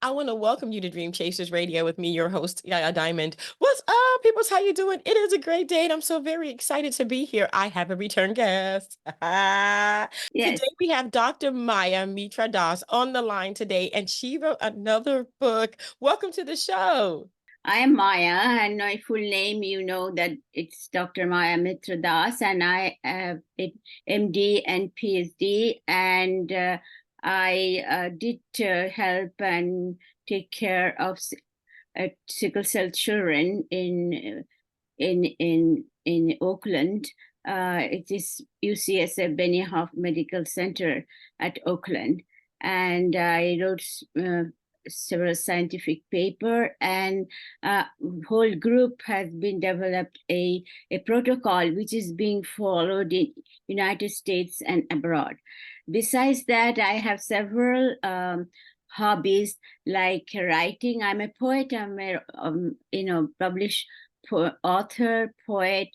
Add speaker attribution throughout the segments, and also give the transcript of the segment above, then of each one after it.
Speaker 1: I want to welcome you to Dream Chasers Radio with me, your host, Yaya Diamond. What's up, peoples? How you doing? It is a great day, and I'm so very excited to be here. I have a return guest.
Speaker 2: Yes,
Speaker 1: Today we have Dr. Maya Mitra on the line today, and she wrote another book. Welcome to the show.
Speaker 2: I am Maya, and my full name, you know that it's Dr. Maya Mitra, and I have a MD and PhD, and I did help and take care of sickle cell children in Oakland. It is UCSF Benny Hoff Medical Center at Oakland, and I wrote several scientific paper, and whole group has been developed a protocol which is being followed in United States and abroad. Besides that, I have several hobbies like writing. I'm a poet. I'm a published author, poet,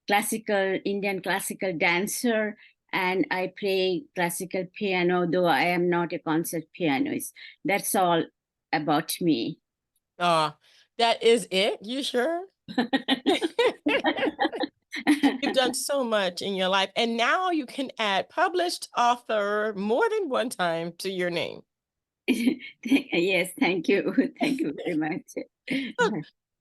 Speaker 2: classical Indian classical dancer, and I play classical piano, though I am not a concert pianist. That's all about me.
Speaker 1: That is it? You sure? You've done so much in your life, and now you can add published author more than one time to your name.
Speaker 2: Yes, thank you. Thank you very much.
Speaker 1: Look,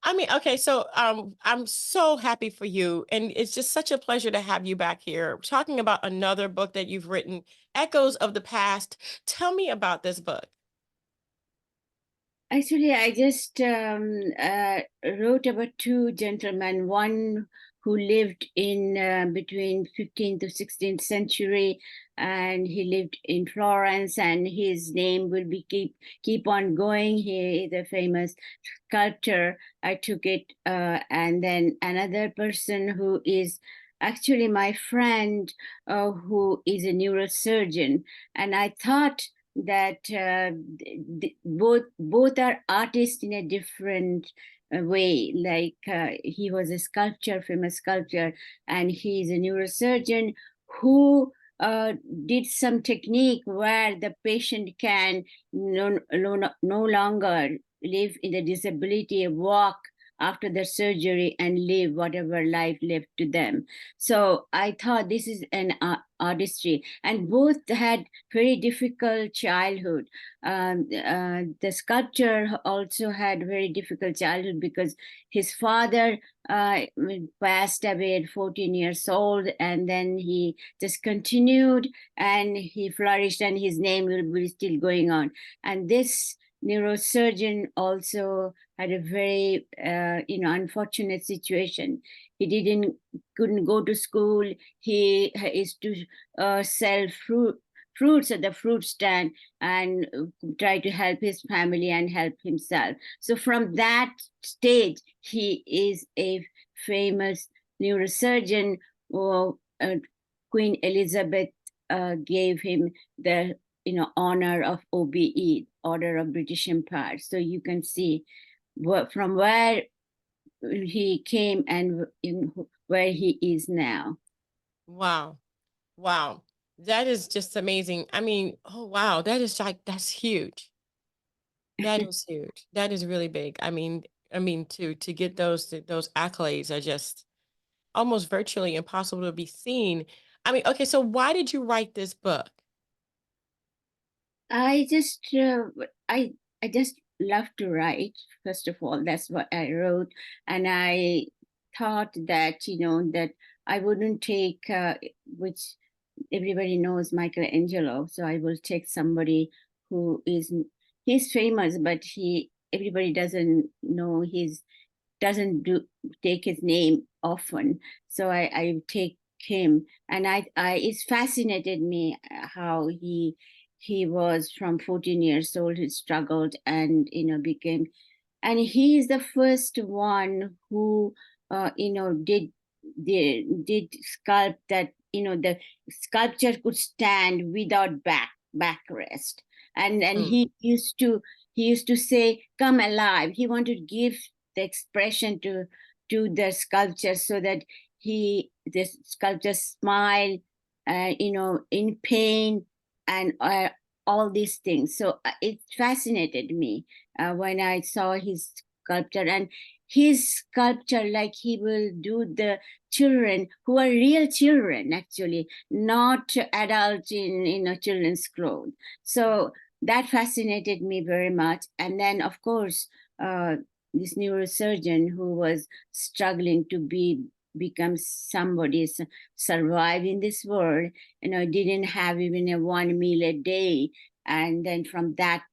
Speaker 1: I mean, okay, so I'm so happy for you, and it's just such a pleasure to have you back here talking about another book that you've written, Echoes of the Past. Tell me about this book.
Speaker 2: Actually, I just wrote about two gentlemen, one who lived in between 15th to 16th century, and he lived in Florence, and his name will be keep on going. He is a famous sculptor. I took it, and then another person who is actually my friend, who is a neurosurgeon, and I thought that both are artists in a different way. Like he was a sculptor, famous sculptor, and he's a neurosurgeon who did some technique where the patient can no longer live in the disability, walk after the surgery and live whatever life left to them. So I thought this is an artistry, and both had very difficult childhood. The sculptor also had very difficult childhood because his father passed away at 14 years old, and then he just continued and he flourished, and his name will be still going on. And this neurosurgeon also had a very unfortunate situation. He couldn't go to school. He is to sell fruits at the fruit stand and try to help his family and help himself. So from that stage, he is a famous neurosurgeon. Queen Elizabeth gave him the honor of OBE, Order of British Empire. So you can see from where he came and where he is now.
Speaker 1: Wow. Wow. That is just amazing. I mean, oh wow, that's huge. That is huge. That is really big. I mean to get those accolades are just almost virtually impossible to be seen. I mean, okay, so why did you write this book?
Speaker 2: I just I just love to write. First of all, that's what I wrote, and I thought that that I wouldn't take which everybody knows Michelangelo, so I will take somebody who he's famous, but everybody doesn't know doesn't take his name often. So I take him, and I it's fascinated me how he was from 14 years old. He struggled and became, and he is the first one who did sculpt that the sculpture could stand without backrest, and
Speaker 1: Mm,
Speaker 2: he used to say, come alive. He wanted to give the expression to the sculpture so that the sculptor smiled, in pain, and all these things. So it fascinated me when I saw his sculpture, and his sculpture, like he will do the children who are real children, actually, not adults in a children's clothes. So that fascinated me very much. And then, of course, this neurosurgeon who was struggling to become somebody, survive in this world, didn't have even a one meal a day. And then from that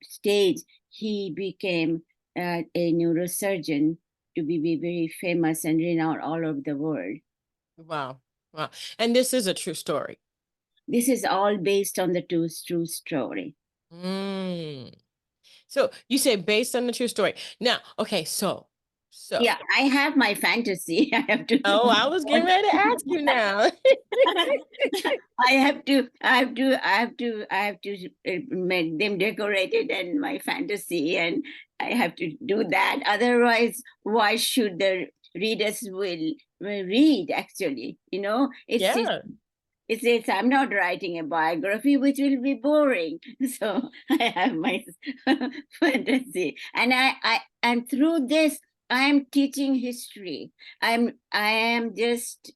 Speaker 2: stage, he became a neurosurgeon to be very famous and renowned all over the world.
Speaker 1: Wow. Wow. And this is a true story.
Speaker 2: This is all based on the true story.
Speaker 1: Mm. So you say based on the true story. Now, okay,
Speaker 2: Yeah, I have my fantasy. I have to.
Speaker 1: oh, I was getting ready to ask you now.
Speaker 2: I have to make them decorated and my fantasy, and I have to do that. Otherwise, why should the readers will read? Actually,
Speaker 1: Yeah.
Speaker 2: it's I'm not writing a biography, which will be boring. So I have my fantasy, and through this, I am teaching history. I am just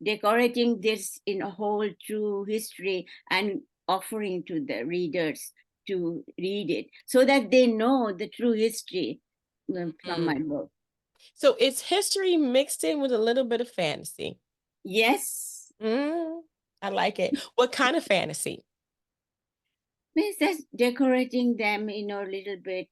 Speaker 2: decorating this in a whole true history and offering to the readers to read it so that they know the true history from my
Speaker 1: Mm.
Speaker 2: book.
Speaker 1: So it's history mixed in with a little bit of fantasy.
Speaker 2: Yes.
Speaker 1: Mm, I like it. What kind of fantasy?
Speaker 2: Means just decorating them, a little bit,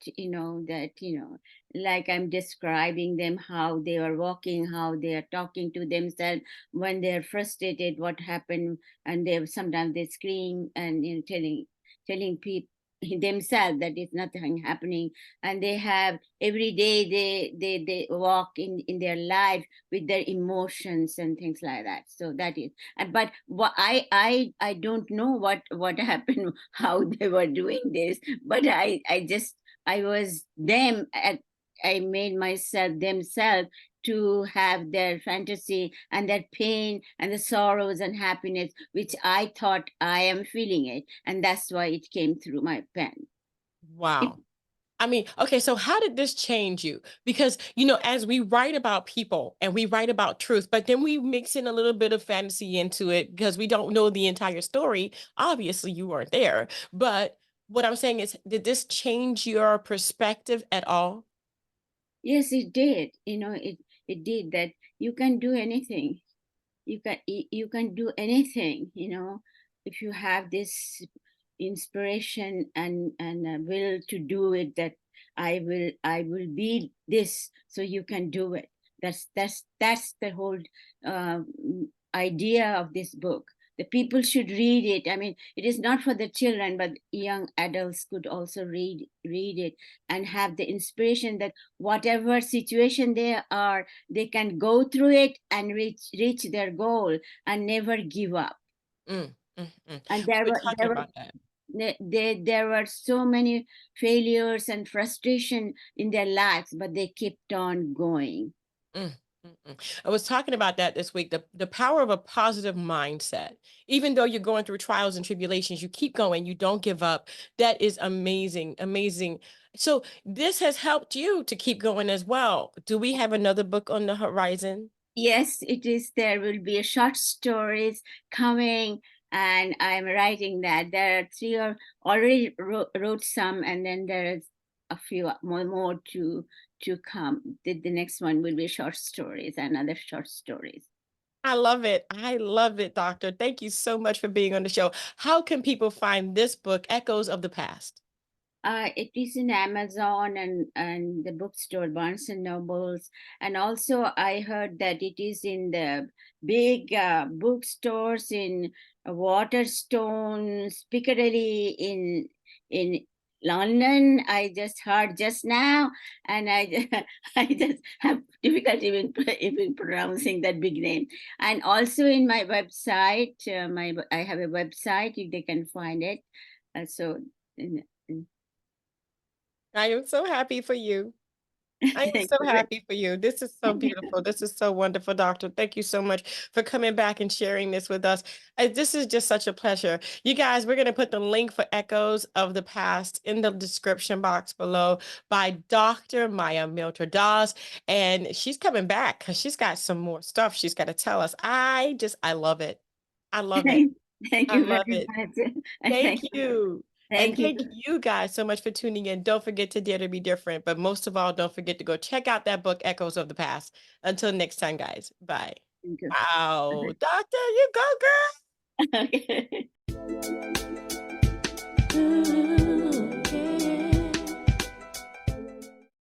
Speaker 2: like I'm describing them, how they are walking, how they are talking to themselves when they're frustrated, what happened, and they sometimes they scream and telling people themselves that it's nothing happening, and they have every day they walk in their life with their emotions and things like that. So that is, but what I don't know what happened, how they were doing this, but I was them at, I made myself themselves to have their fantasy and their pain and the sorrows and happiness which I thought I am feeling it, and that's why it came through my pen. It,
Speaker 1: Wow. I mean, okay, so how did this change you? Because, as we write about people and we write about truth, but then we mix in a little bit of fantasy into it because we don't know the entire story. Obviously, you weren't there. But what I'm saying is, did this change your perspective at all?
Speaker 2: yes, it did. It did that. You can do anything. You can do anything, if you have this inspiration and will to do it, that I will be this, so you can do it. That's the whole uh, idea of this book. The people should read it. I mean, it is not for the children, but young adults could also read it and have the inspiration that whatever situation they are, they can go through it and reach their goal and never give up.
Speaker 1: Mm, mm, mm.
Speaker 2: And
Speaker 1: We were talking about that.
Speaker 2: there were so many failures and frustration in their lives, but they kept on going.
Speaker 1: Mm, mm, mm. I was talking about that this week. The power of a positive mindset. Even though you're going through trials and tribulations, you keep going. You don't give up. That is amazing, amazing. So this has helped you to keep going as well. Do we have another book on the horizon?
Speaker 2: Yes, it is. There will be a short stories coming, and I'm writing that. There are three, or already wrote some, and then there is a few more to come. The next one will be short stories and other short stories.
Speaker 1: I love it. I love it, Doctor. Thank you so much for being on the show. How can people find this book, Echoes of the Past?
Speaker 2: It is in Amazon and the bookstore, Barnes and Nobles, and also I heard that it is in the big bookstores in Waterstones, Piccadilly in London. I just heard just now, and I just have difficulty even pronouncing that big name. And also in my website, I have a website if they can find it. So. In,
Speaker 1: I am so happy for you. I am
Speaker 2: Thank
Speaker 1: so
Speaker 2: you.
Speaker 1: happy for you. This is so beautiful. This is so wonderful, doctor. Thank you so much for coming back and sharing this with us. This is just such a pleasure. You guys, we're going to put the link for Echoes of the Past in the description box below by Dr. Maya Mitra Dawes. And she's coming back because she's got some more stuff she's got to tell us. I love it. I love it.
Speaker 2: Thank
Speaker 1: I
Speaker 2: you
Speaker 1: love
Speaker 2: very
Speaker 1: it.
Speaker 2: much.
Speaker 1: Thank
Speaker 2: Thank you.
Speaker 1: you. And
Speaker 2: Thank you.
Speaker 1: thank you guys so much for tuning in. Don't forget to dare to be different. But most of all, don't forget to go check out that book, Echoes of the Past. Until next time, guys. Bye.
Speaker 2: Thank you.
Speaker 1: Wow. Doctor, you go, girl.
Speaker 2: Okay.